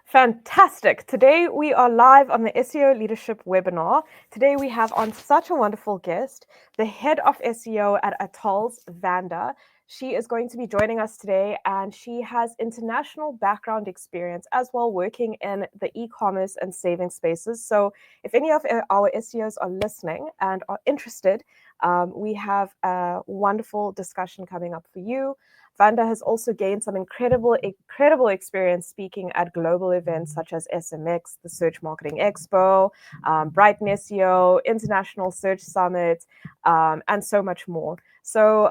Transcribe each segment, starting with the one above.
Fantastic. Today we are live on the SEO Leadership webinar. Today we have on such a wonderful guest, the head of SEO at Atolls, Vanda. She is going to be joining us today, and she has international background experience as well, working in the e-commerce and saving spaces. So if any of our SEOs are listening and are interested, we have a wonderful discussion coming up for you. Vanda has also gained some incredible experience speaking at global events such as SMX, the Search Marketing Expo, brightonSEO, International Search Summit, and so much more. So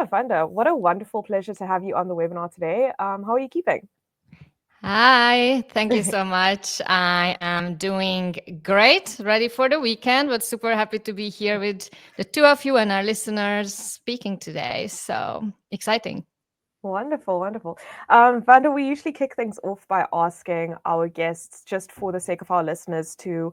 Vanda, what a wonderful pleasure to have you on the webinar today. How are you keeping? Hi, thank you so much. I am doing great, ready for the weekend, but super happy to be here with the two of you and our listeners speaking today. So exciting. Wonderful, wonderful. Vanda, we usually kick things off by asking our guests, just for the sake of our listeners, to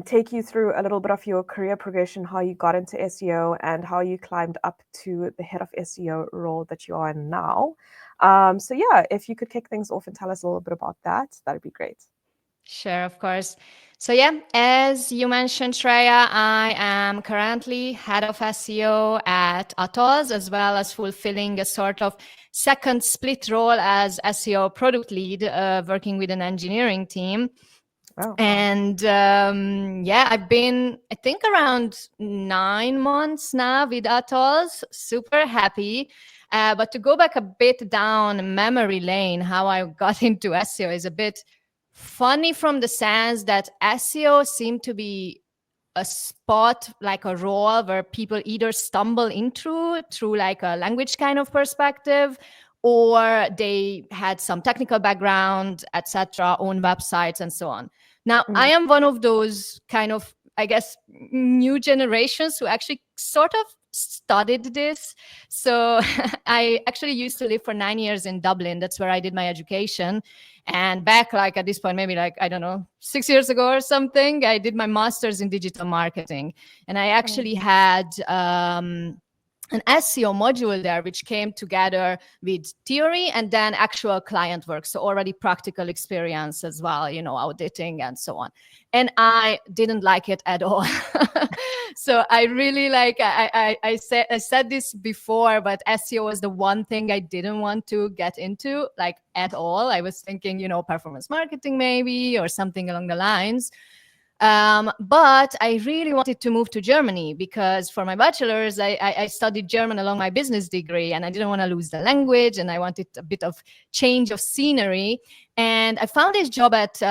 take you through a little bit of your career progression, how you got into SEO and how you climbed up to the head of SEO role that you are in now. If you could kick things off and tell us a little bit about that, that'd be great. Sure, of course. So as you mentioned, Shreya, I am currently head of SEO at Atolls, as well as fulfilling a sort of second split role as SEO product lead, working with an engineering team. Wow. And I've been, I think, around 9 months now with Atolls. Super happy. But to go back a bit down memory lane, how I got into SEO is a bit funny from the sense that SEO seemed to be a spot, like a role where people either stumble into through like a language kind of perspective, or they had some technical background, etc., own websites and so on. Now, I am one of those kind of, I guess, new generations who actually sort of studied this. So I actually used to live for 9 years in Dublin. That's where I did my education. And back, like at this point, maybe like, I don't know, 6 years ago or something, I did my master's in digital marketing. And I actually had an SEO module there, which came together with theory and then actual client work. So already practical experience as well, auditing and so on. And I didn't like it at all. So I really I said this before, but SEO was the one thing I didn't want to get into, like, at all. I was thinking, performance marketing maybe, or something along the lines. But I really wanted to move to Germany because for my bachelor's, I studied German along my business degree, and I didn't want to lose the language, and I wanted a bit of change of scenery. And I found this job at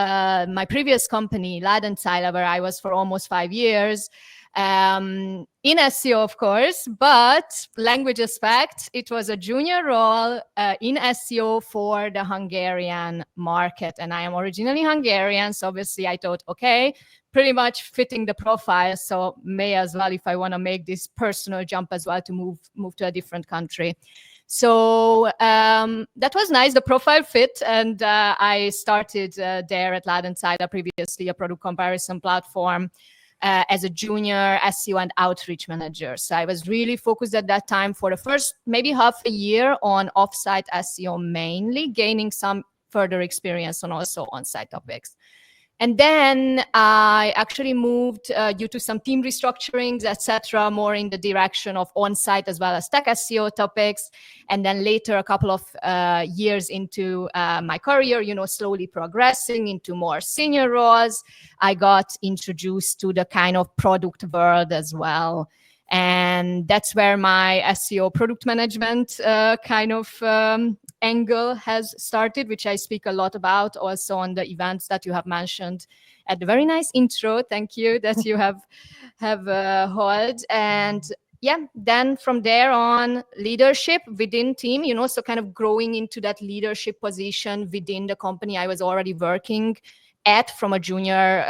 my previous company, WTS, where I was for almost 5 years. In SEO, of course, but language aspect, it was a junior role in SEO for the Hungarian market. And I am originally Hungarian, so obviously I thought, okay, pretty much fitting the profile, so may as well, if I want to make this personal jump as well, to move to a different country. So that was nice. The profile fit, and I started there at WTS, previously a product comparison platform, as a junior SEO and outreach manager. So I was really focused at that time for the first maybe half a year on offsite SEO mainly, gaining some further experience on also on-site topics. And then I actually moved due to some team restructurings, etc., more in the direction of on-site as well as tech SEO topics. And then later, a couple of years into my career, slowly progressing into more senior roles, I got introduced to the kind of product world as well. And that's where my SEO product management kind of angle has started, which I speak a lot about also on the events that you have mentioned at the very nice intro. Thank you that you have held. And then from there on, leadership within team, so kind of growing into that leadership position within the company I was already working at from a junior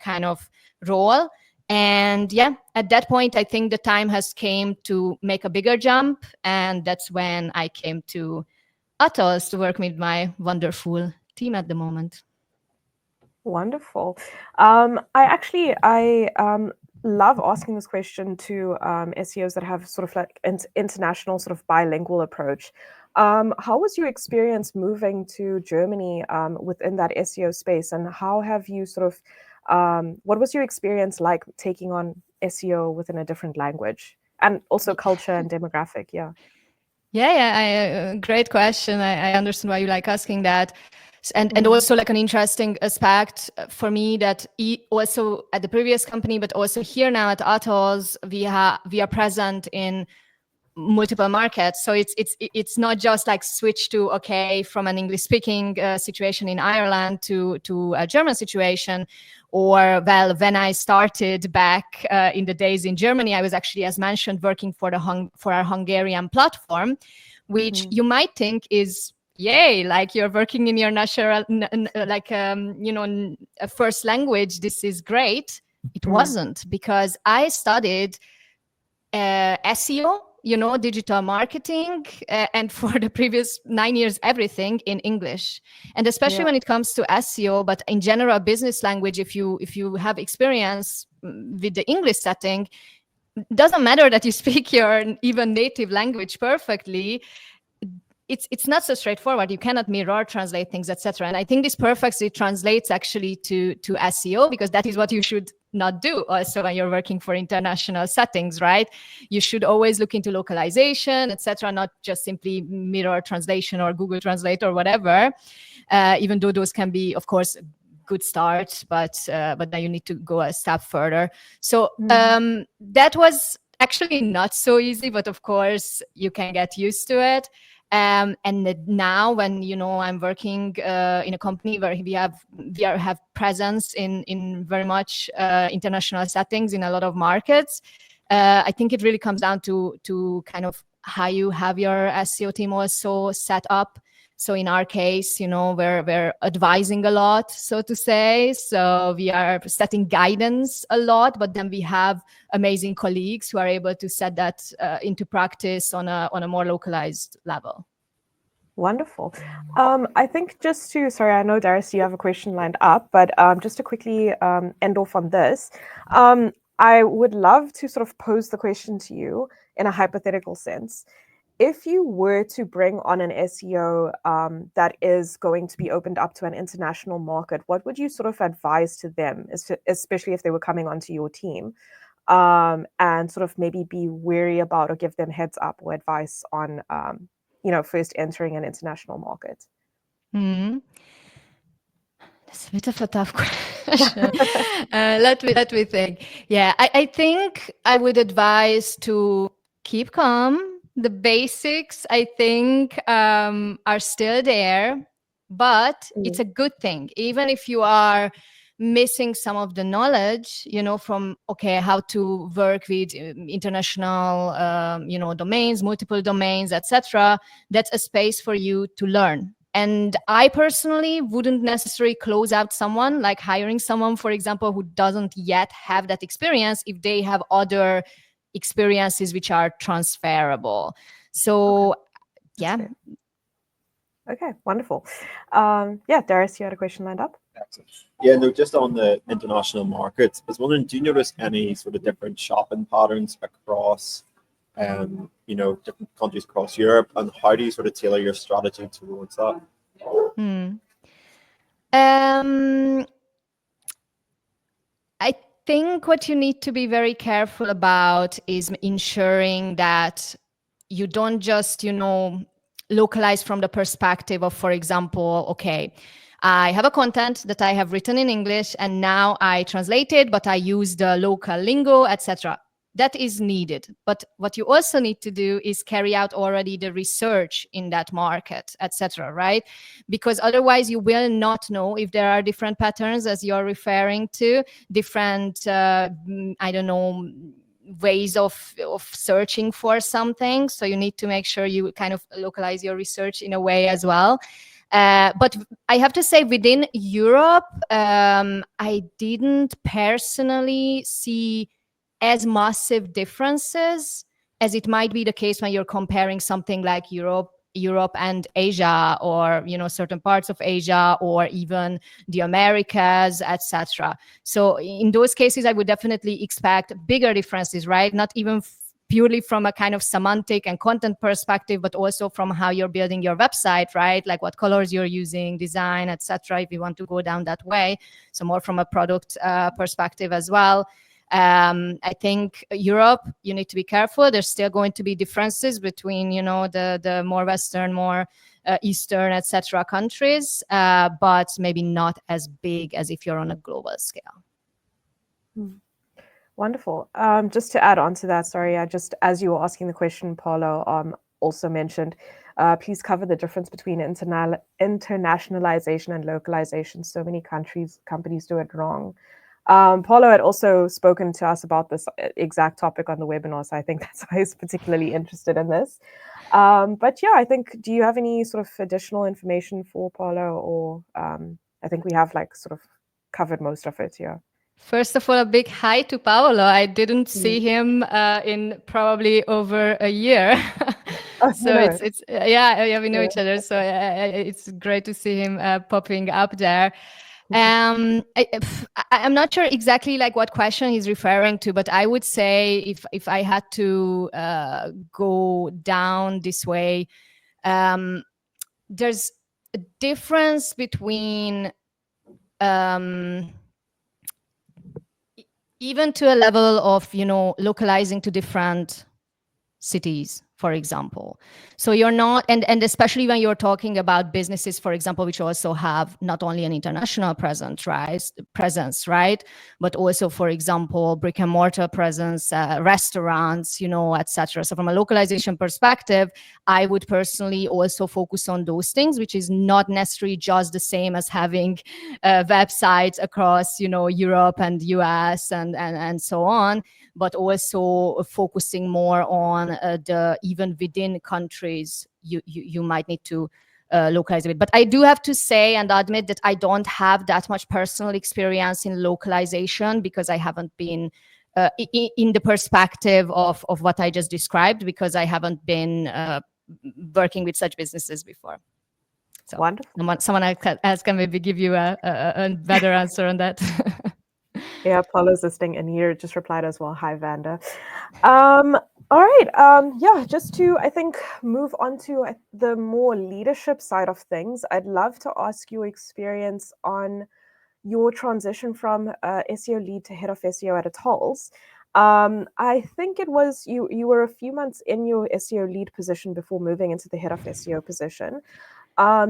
kind of role. And at that point, I think the time has came to make a bigger jump. And that's when I came to Atolls to work with my wonderful team at the moment. Wonderful. I love asking this question to SEOs that have sort of like international sort of bilingual approach. How was your experience moving to Germany within that SEO space, and how have you sort of, what was your experience like taking on SEO within a different language and also culture and demographic? Yeah. Great question. I understand why you like asking that. And also like an interesting aspect for me that also at the previous company, but also here now at Atolls, we are present in multiple markets. So it's not just like switch to, okay, from an English speaking situation in Ireland to a German situation. Or, well, when I started back in the days in Germany, I was actually, as mentioned, working for our Hungarian platform, which you might think is, yay, like you're working in your natural, a first language. This is great. It wasn't, because I studied SEO, digital marketing, and for the previous 9 years, everything in English. And especially when it comes to SEO, but in general, business language, if you have experience with the English setting, doesn't matter that you speak your even native language perfectly. It's not so straightforward. You cannot mirror, translate things, etc. And I think this perfectly translates actually to SEO, because that is what you should not do also when you're working for international settings, right? You should always look into localization, etc., not just simply mirror translation or Google Translate or whatever, even though those can be, of course, good start, but then you need to go a step further. So that was actually not so easy, but of course you can get used to it. And now when I'm working in a company where we have presence in very much international settings in a lot of markets, I think it really comes down to kind of how you have your SEO team also set up. So in our case, we're advising a lot, so to say. So we are setting guidance a lot, but then we have amazing colleagues who are able to set that into practice on a more localized level. Wonderful. I think sorry, I know, Darius, you have a question lined up, but just to quickly end off on this, I would love to sort of pose the question to you in a hypothetical sense. If you were to bring on an SEO that is going to be opened up to an international market, what would you sort of advise to them, especially if they were coming onto your team, and sort of maybe be wary about or give them heads up or advice on, first entering an international market? That's a bit of a tough question. Let me think. Yeah, I think I would advise to keep calm. The basics, I think, are still there, but it's a good thing. Even if you are missing some of the knowledge, from, how to work with international, domains, multiple domains, etc., that's a space for you to learn. And I personally wouldn't necessarily close out someone, like hiring someone, for example, who doesn't yet have that experience if they have other experiences which are transferable. So, Okay. Okay, wonderful. Darius, you had a question lined up? Yeah, no, just on the international markets, I was wondering, do you notice any sort of different shopping patterns across different countries across Europe, and how do you sort of tailor your strategy towards that? I think what you need to be very careful about is ensuring that you don't just, localize from the perspective of, for example, I have a content that I have written in English and now I translate it, but I use the local lingo, etc. That is needed. But what you also need to do is carry out already the research in that market, etc., right? Because otherwise you will not know if there are different patterns, as you're referring to, different, ways of searching for something. So you need to make sure you kind of localize your research in a way as well. But I have to say, within Europe, I didn't personally see as massive differences as it might be the case when you're comparing something like Europe and Asia, or certain parts of Asia, or even the Americas, etc. So in those cases, I would definitely expect bigger differences, right? Not even purely from a kind of semantic and content perspective, but also from how you're building your website, right? Like what colors you're using, design, etc. If you want to go down that way, so more from a product perspective as well. I think Europe, you need to be careful. There's still going to be differences between, the more Western, more Eastern, etc. countries, but maybe not as big as if you're on a global scale. Wonderful. Just to add on to that, sorry, as you were asking the question, Paulo also mentioned, please cover the difference between internationalization and localization. So many companies do it wrong. Paulo had also spoken to us about this exact topic on the webinar, so I think that's why he's particularly interested in this. But yeah, I think, do you have any sort of additional information for Paulo, or I think we have sort of covered most of it here. First of all, a big hi to Paolo. I didn't see him in probably over a year. So it's yeah, we know each other. So it's great to see him popping up there. I'm not sure exactly what question he's referring to, but I would say if I had to go down this way, there's a difference between even to a level of, localizing to different cities, for example. So you're not, and especially when you're talking about businesses, for example, which also have not only an international presence, right? But also, for example, brick and mortar presence, restaurants, etc. So from a localization perspective, I would personally also focus on those things, which is not necessarily just the same as having websites across, Europe and US and so on, but also focusing more on even within countries, you might need to localize a bit. But I do have to say and admit that I don't have that much personal experience in localization, because I haven't been in the perspective of what I just described, because I haven't been working with such businesses before. So wonderful. Someone else can maybe give you a better answer on that. Yeah, Paulo's listening, and he just replied as well. Hi, Vanda. All right. Yeah, just to, I think, move on to the more leadership side of things, I'd love to ask your experience on your transition from SEO lead to head of SEO at Atolls. I think it was you were a few months in your SEO lead position before moving into the head of SEO position.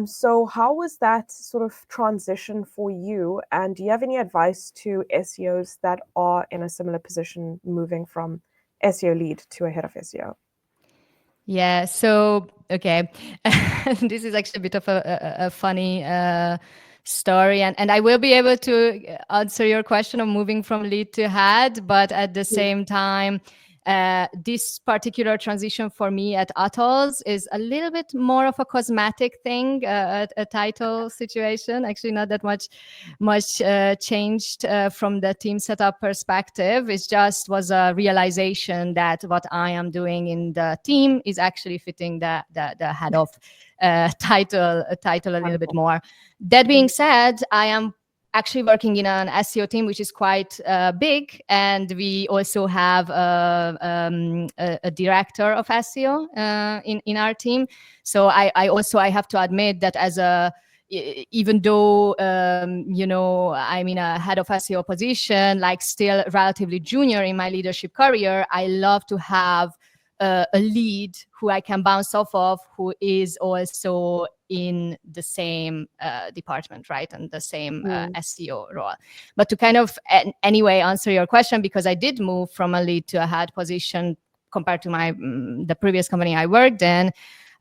So how was that sort of transition for you? And do you have any advice to SEOs that are in a similar position moving from SEO lead to a head of SEO? Yeah, so, okay. This is actually a bit of a funny story. And I will be able to answer your question of moving from lead to head, but at the same time, this particular transition for me at Atolls is a little bit more of a cosmetic thing, a title situation. Actually, not that much changed from the team setup perspective. It just was a realization that what I am doing in the team is actually fitting the head of title a little bit more. That being said, I am actually working in an SEO team, which is quite big. And we also have a director of SEO in our team. So I have to admit that even though, I'm in a head of SEO position, still relatively junior in my leadership career, I love to have a lead who I can bounce off of, who is also in the same department, right? And the same SEO role. But to kind of anyway answer your question, because I did move from a lead to a head position compared to the previous company I worked in,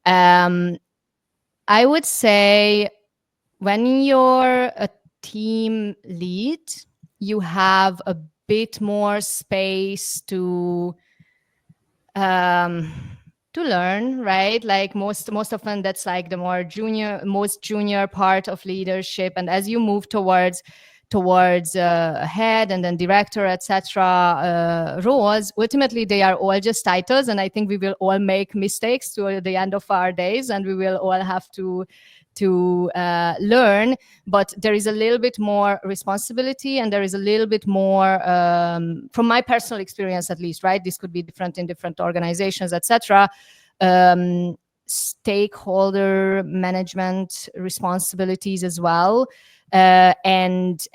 I would say when you're a team lead, you have a bit more space to learn, right? Most often that's the most junior part of leadership. And as you move towards head and then director, etc. Roles, ultimately they are all just titles, and I think we will all make mistakes to the end of our days, and we will all have to to learn, but there is a little bit more responsibility, and there is a little bit more, from my personal experience at least, right? This could be different in different organizations, etc. Stakeholder management responsibilities as well, and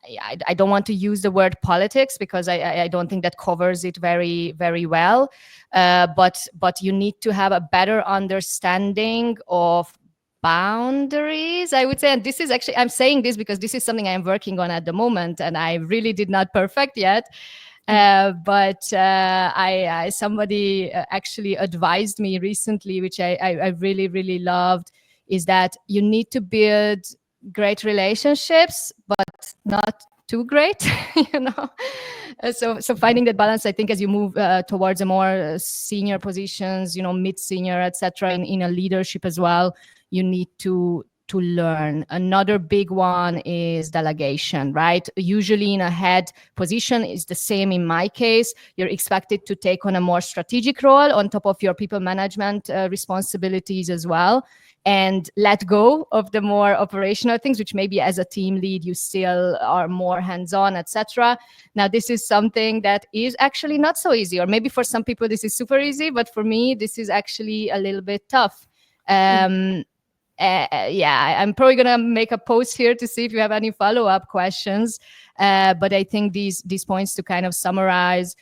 I don't want to use the word politics because I don't think that covers it very, very well. But you need to have a better understanding of boundaries, I would say. And this is actually, I'm saying this because this is something I'm working on at the moment, and I really did not perfect yet. But somebody actually advised me recently, which I really, really loved, is that you need to build great relationships, but not too great, you know. So finding that balance, I think, as you move towards a more senior positions, you know, mid-senior, etc., in a leadership as well, you need to learn. Another big one is delegation, right? Usually in a head position is the same in my case. You're expected to take on a more strategic role on top of your people management responsibilities as well, and let go of the more operational things, which maybe as a team lead, you still are more hands-on, etc. Now, this is something that is actually not so easy, or maybe for some people this is super easy, but for me, this is actually a little bit tough. Yeah, I'm probably gonna make a post here to see if you have any follow-up questions. But I think these points to kind of summarize,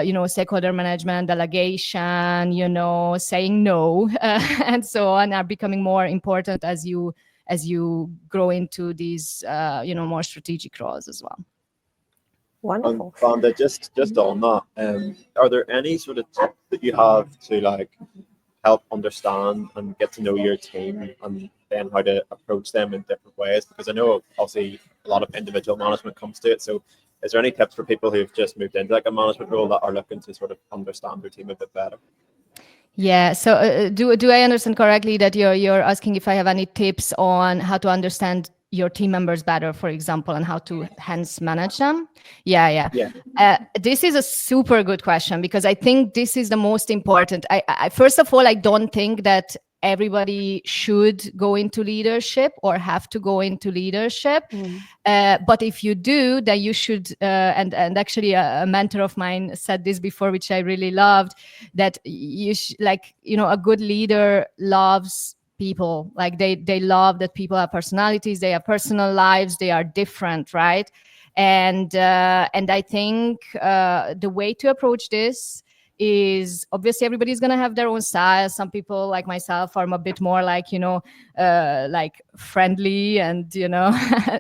you know, stakeholder management, delegation, you know, saying no, and so on, are becoming more important as you grow into these, you know, more strategic roles as well. Wonderful. And Vanda, just on that, are there any sort of tips that you have to like help understand and get to know your team, and then how to approach them in different ways? Because I know obviously a lot of individual management comes to it. So is there any tips for people who've just moved into like a management role that are looking to sort of understand their team a bit better? Yeah. So do I understand correctly that you're asking if I have any tips on how to understand your team members better, for example, and how to hence manage them? Yeah. This is a super good question, because I think this is the most important. I first of all, I don't think that everybody should go into leadership or have to go into leadership. But if you do, then you should, and actually a mentor of mine said this before, which I really loved, that you like, you know, a good leader loves people. Like they love that people have personalities, they have personal lives, they are different, right? And I think the way to approach this is, obviously everybody's going to have their own style. Some people like myself are a bit more like, you know, like friendly and, you know,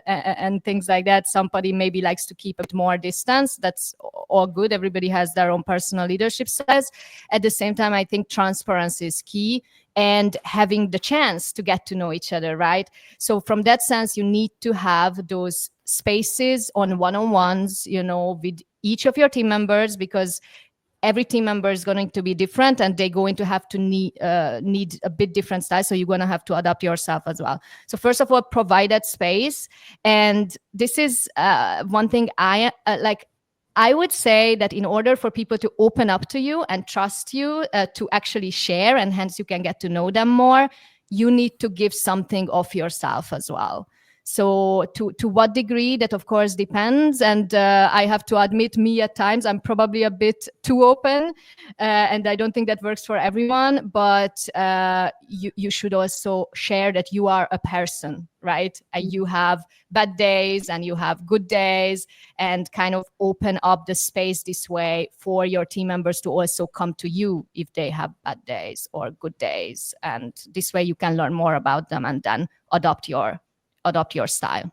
and things like that. Somebody maybe likes to keep a bit more distance. That's all good. Everybody has their own personal leadership styles. At the same time, I think transparency is key, and having the chance to get to know each other, right? So from that sense, you need to have those spaces on one-on-ones, you know, with each of your team members, because every team member is going to be different, and they're going to have to need a bit different style. So you're going to have to adapt yourself as well. So first of all, provide that space. And this is one thing I like. I would say that in order for people to open up to you and trust you to actually share, and hence you can get to know them more, you need to give something of yourself as well. So to what degree, that of course depends. And I have to admit, me at times, I'm probably a bit too open, and I don't think that works for everyone. But you should also share that you are a person, right? You have bad days and you have good days, and kind of open up the space this way for your team members to also come to you if they have bad days or good days. And this way you can learn more about them and then adopt your style.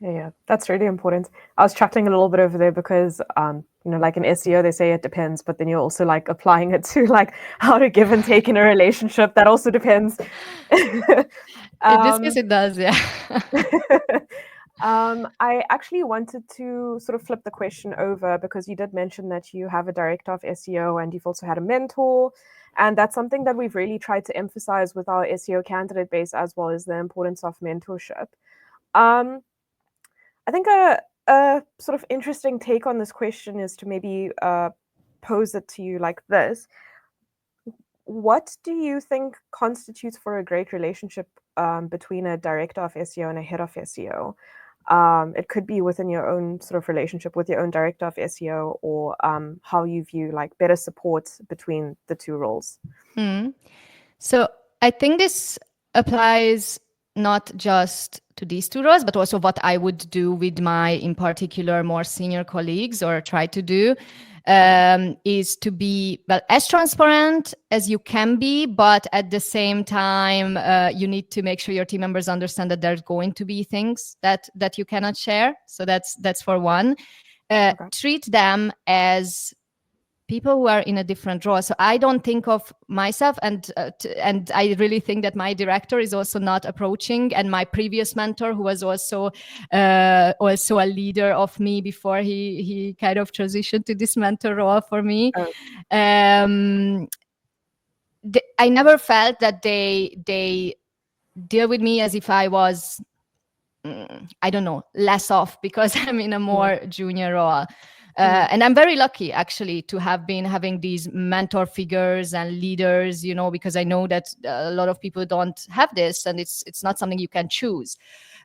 Yeah, that's really important. I was chuckling a little bit over there because, you know, like in SEO, they say it depends, but then you're also like applying it to like how to give and take in a relationship. That also depends. In this case, it does, yeah. I actually wanted to sort of flip the question over, because you did mention that you have a director of SEO and you've also had a mentor. And that's something that we've really tried to emphasize with our SEO candidate base, as well as the importance of mentorship. I think a sort of interesting take on this question is to maybe pose it to you like this. what do you think constitutes for a great relationship between a director of SEO and a head of SEO? It could be within your own sort of relationship with your own director of SEO, or how you view like better support between the two roles. So I think this applies not just to these two roles, but also what I would do with my, in particular, more senior colleagues, or try to do, is to be, well, as transparent as you can be, but at the same time, you need to make sure your team members understand that there's going to be things that you cannot share. So that's for one. Treat them as people who are in a different role. So I don't think of myself, and I really think that my director is also not approaching, and my previous mentor, who was also a leader of me before he kind of transitioned to this mentor role for me. I never felt that they deal with me as if I was, I don't know, less off because I'm in a more junior role. And I'm very lucky, actually, to have been having these mentor figures and leaders, you know, because I know that a lot of people don't have this, and it's not something you can choose.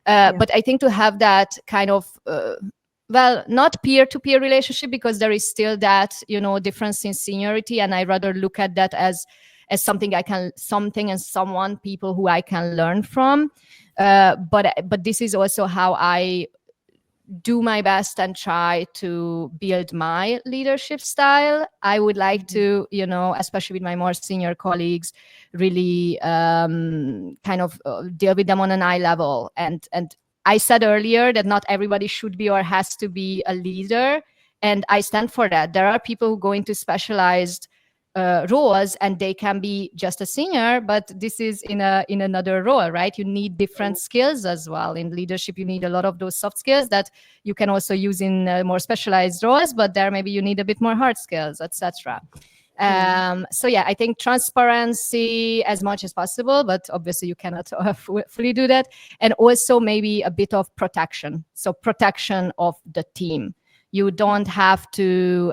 But I think to have that kind of, well, not peer-to-peer relationship, because there is still that, you know, difference in seniority, and I rather look at that as something people who I can learn from. But this is also how I do my best and try to build my leadership style. I would like to, you know, especially with my more senior colleagues, really kind of deal with them on an eye level. And I said earlier that not everybody should be or has to be a leader, and I stand for that. There are people who go into specialized roles and they can be just a senior, but this is in another role, right? You need different skills as well. In leadership, you need a lot of those soft skills that you can also use in more specialized roles, but there maybe you need a bit more hard skills, etc. So yeah, I think transparency as much as possible, but obviously you cannot fully do that. And also maybe a bit of protection. So protection of the team. You don't have to,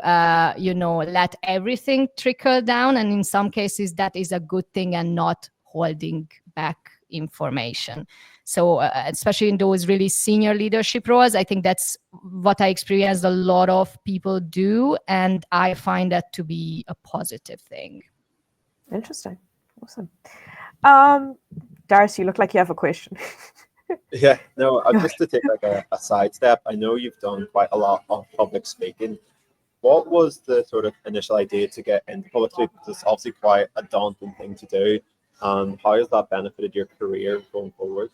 you know, let everything trickle down. And in some cases, that is a good thing, and not holding back information. So especially in those really senior leadership roles, I think that's what I experienced a lot of people do. And I find that to be a positive thing. Interesting. Awesome. Darius, you look like you have a question. Yeah, no, just to take like a sidestep, I know you've done quite a lot of public speaking. What was the sort of initial idea to get into public speaking? Because it's obviously quite a daunting thing to do. How has that benefited your career going forward?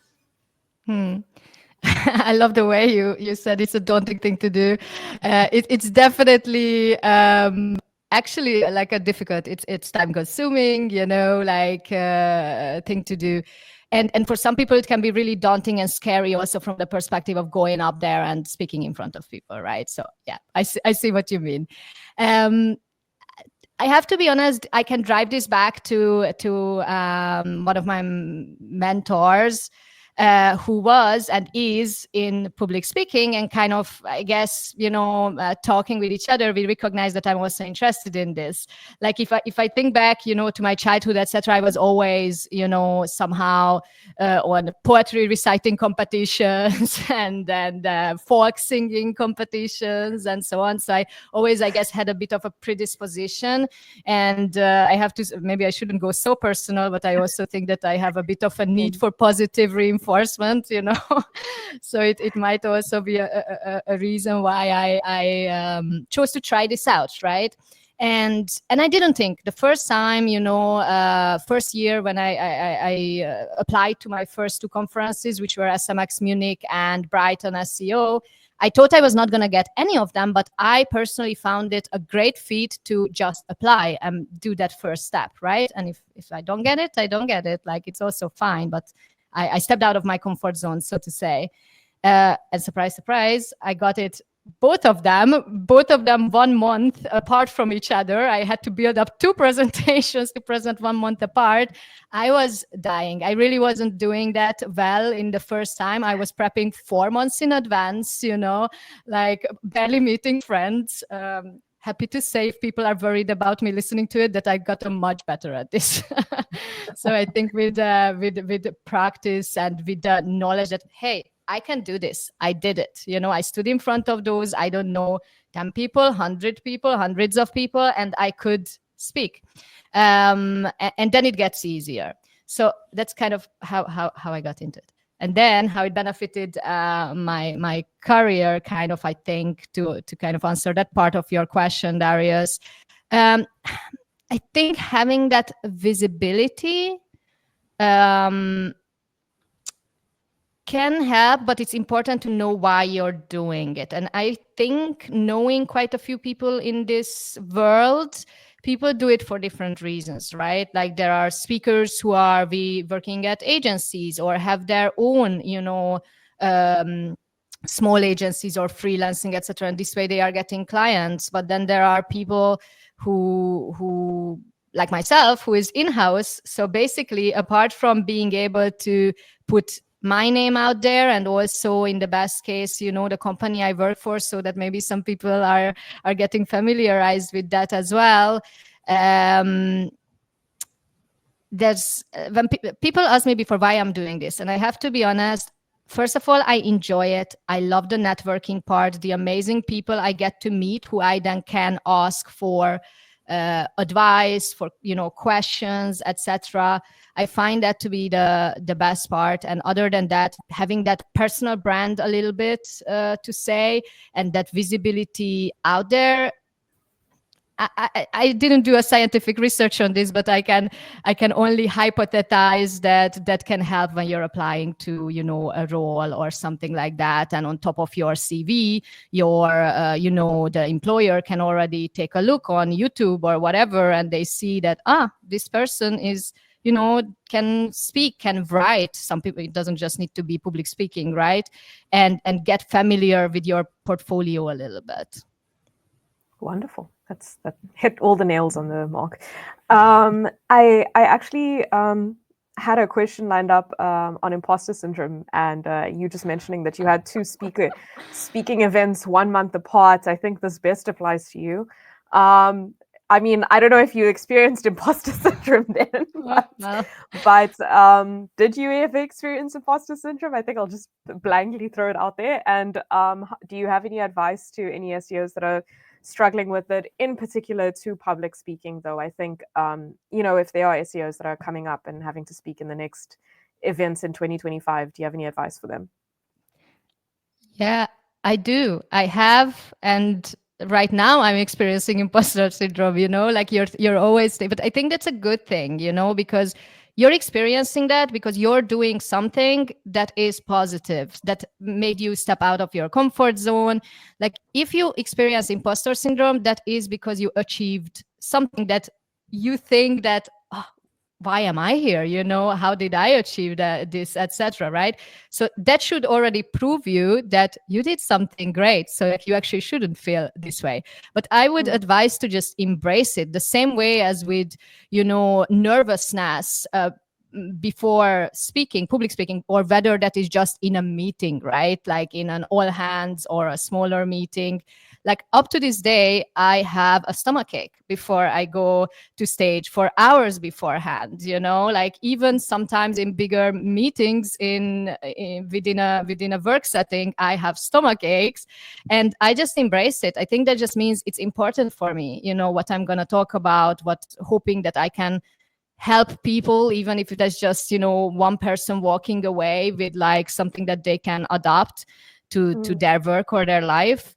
I love the way you said it's a daunting thing to do. It's definitely actually like a difficult. It's time consuming, you know, like thing to do. And for some people, it can be really daunting and scary also from the perspective of going up there and speaking in front of people, right? So yeah, I see what you mean. I have to be honest, I can drive this back to one of my mentors, who was and is in public speaking, and kind of, I guess, you know, talking with each other, we recognize that I'm also interested in this. Like if I think back, you know, to my childhood, etc., I was always, you know, somehow on poetry reciting competitions and folk singing competitions and so on. So I always, I guess, had a bit of a predisposition. And I have to, maybe I shouldn't go so personal, but I also think that I have a bit of a need for positive reinforcement, you know. So it might also be a reason why I chose to try this out, right? And I didn't think the first time, you know, first year when I applied to my first two conferences, which were SMX Munich and brightonSEO, I thought I was not going to get any of them, but I personally found it a great feat to just apply and do that first step, right? And if I don't get it, I don't get it. Like, it's also fine, but I stepped out of my comfort zone, so to say. And surprise, surprise, I got it. Both of them 1 month apart from each other. I had to build up 2 presentations to present 1 month apart. I was dying. I really wasn't doing that well in the first time. I was prepping 4 months in advance, you know, like barely meeting friends, happy to say, if people are worried about me listening to it, that I got much better at this. So I think with practice and with the knowledge that, hey, I can do this. I did it. I stood in front of those, I don't know, 10 people, 100 people, hundreds of people, and I could speak. And then it gets easier. So that's kind of how I got into it. And then how it benefited my career, kind of, I think, to kind of answer that part of your question, Darius. I think having that visibility can help, but it's important to know why you're doing it. And I think knowing quite a few people in this world, people do it for different reasons, right? Like there are speakers who are working at agencies or have their own, small agencies or freelancing, etc. And this way they are getting clients. But then there are people who like myself, who is in-house. So basically, apart from being able to put my name out there, and also in the best case, the company I work for, so that maybe some people are getting familiarized with that as well. There's when people ask me before why I'm doing this, and I have to be honest. First of all, I enjoy it. I love the networking part, the amazing people I get to meet, who I then can ask for advice, for questions, etc. I find that to be the best part. And other than that, having that personal brand a little bit to say, and that visibility out there. I didn't do a scientific research on this, but I can only hypothesize that can help when you're applying to a role or something like that. And on top of your CV, your the employer can already take a look on YouTube or whatever, and they see that this person is can speak, can write. Some people, it doesn't just need to be public speaking, right? And get familiar with your portfolio a little bit. Wonderful. That hit all the nails on the mark. I actually had a question lined up on imposter syndrome, and you just mentioning that you had two speaking events 1 month apart. I think this best applies to you. I mean, I don't know if you experienced imposter syndrome then, but did you ever experience imposter syndrome? I think I'll just blankly throw it out there. And do you have any advice to any SEOs that are struggling with it, in particular to public speaking, though? I think, if there are SEOs that are coming up and having to speak in the next events in 2025, do you have any advice for them? Yeah, I do. I have. And right now I'm experiencing imposter syndrome, like you're always, but I think that's a good thing, because you're experiencing that because you're doing something that is positive, that made you step out of your comfort zone. Like if you experience imposter syndrome, that is because you achieved something that you think that, why am I here? How did I achieve this, etc. Right? So that should already prove you that you did something great. So that you actually shouldn't feel this way. But I would advise to just embrace it the same way as with, nervousness before speaking, public speaking, or whether that is just in a meeting, right? Like in an all hands or a smaller meeting. Like up to this day, I have a stomachache before I go to stage for hours beforehand, like even sometimes in bigger meetings within a work setting, I have stomach aches, and I just embrace it. I think that just means it's important for me, what I'm going to talk about, hoping that I can help people, even if that's just, one person walking away with like something that they can adopt to their work or their life.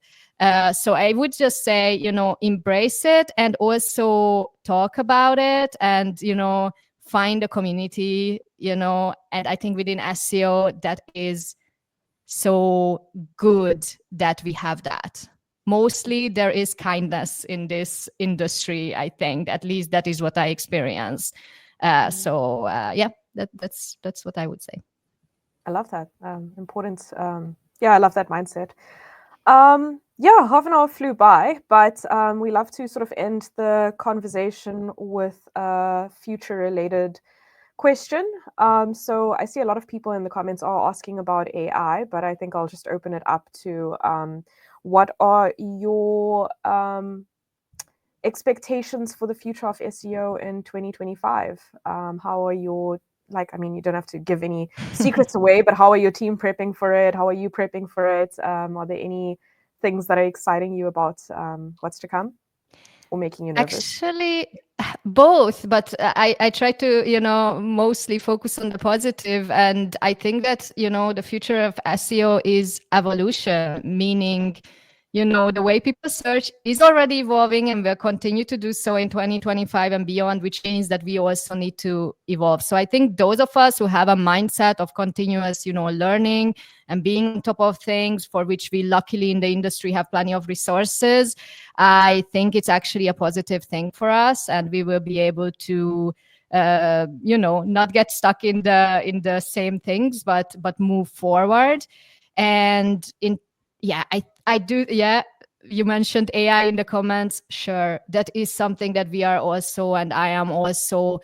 So I would just say, embrace it and also talk about it and, find a community, and I think within SEO, that is so good that we have that. Mostly there is kindness in this industry, I think. At least that is what I experience. That's what I would say. I love that. Important. I love that mindset. Half an hour flew by, but we love to sort of end the conversation with a future-related question. So I see a lot of people in the comments are asking about AI, but I think I'll just open it up to what are your expectations for the future of SEO in 2025? How are your, like, I mean, you don't have to give any secrets away, but how are your team prepping for it? How are you prepping for it? Are there any things that are exciting you about what's to come or making you nervous? Actually, both, but I try to, mostly focus on the positive. And I think that, the future of SEO is evolution, meaning, the way people search is already evolving and will continue to do so in 2025 and beyond, which means that we also need to evolve. So I think those of us who have a mindset of continuous, learning and being on top of things, for which we luckily in the industry have plenty of resources, I think it's actually a positive thing for us, and we will be able to not get stuck in the same things, but move forward. And I do. Yeah, you mentioned AI in the comments. Sure, that is something that we are also, and I am also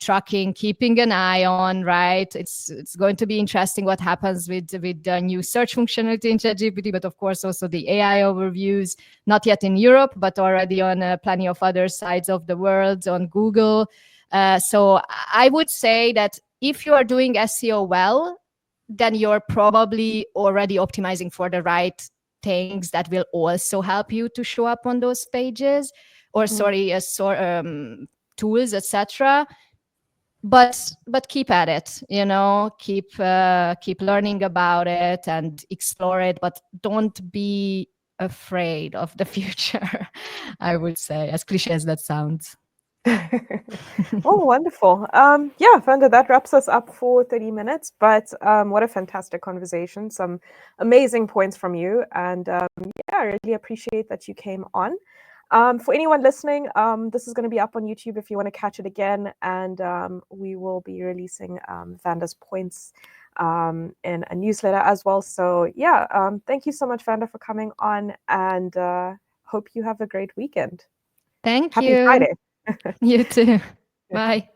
tracking, keeping an eye on. Right, it's going to be interesting what happens with the new search functionality in ChatGPT, but of course also the AI overviews. Not yet in Europe, but already on plenty of other sides of the world on Google. So I would say that if you are doing SEO well, then you're probably already optimizing for the right things that will also help you to show up on those pages, or tools, etc. But keep at it, keep learning about it and explore it, but don't be afraid of the future. I would say, as cliche as that sounds. Oh, wonderful. Yeah, Vanda, that wraps us up for 30 minutes, but what a fantastic conversation. Some amazing points from you. And yeah, I really appreciate that you came on. For anyone listening, this is going to be up on YouTube if you want to catch it again. And we will be releasing Vanda's points in a newsletter as well. So yeah, thank you so much, Vanda, for coming on, and hope you have a great weekend. Thank Happy you. Friday. You too. Bye.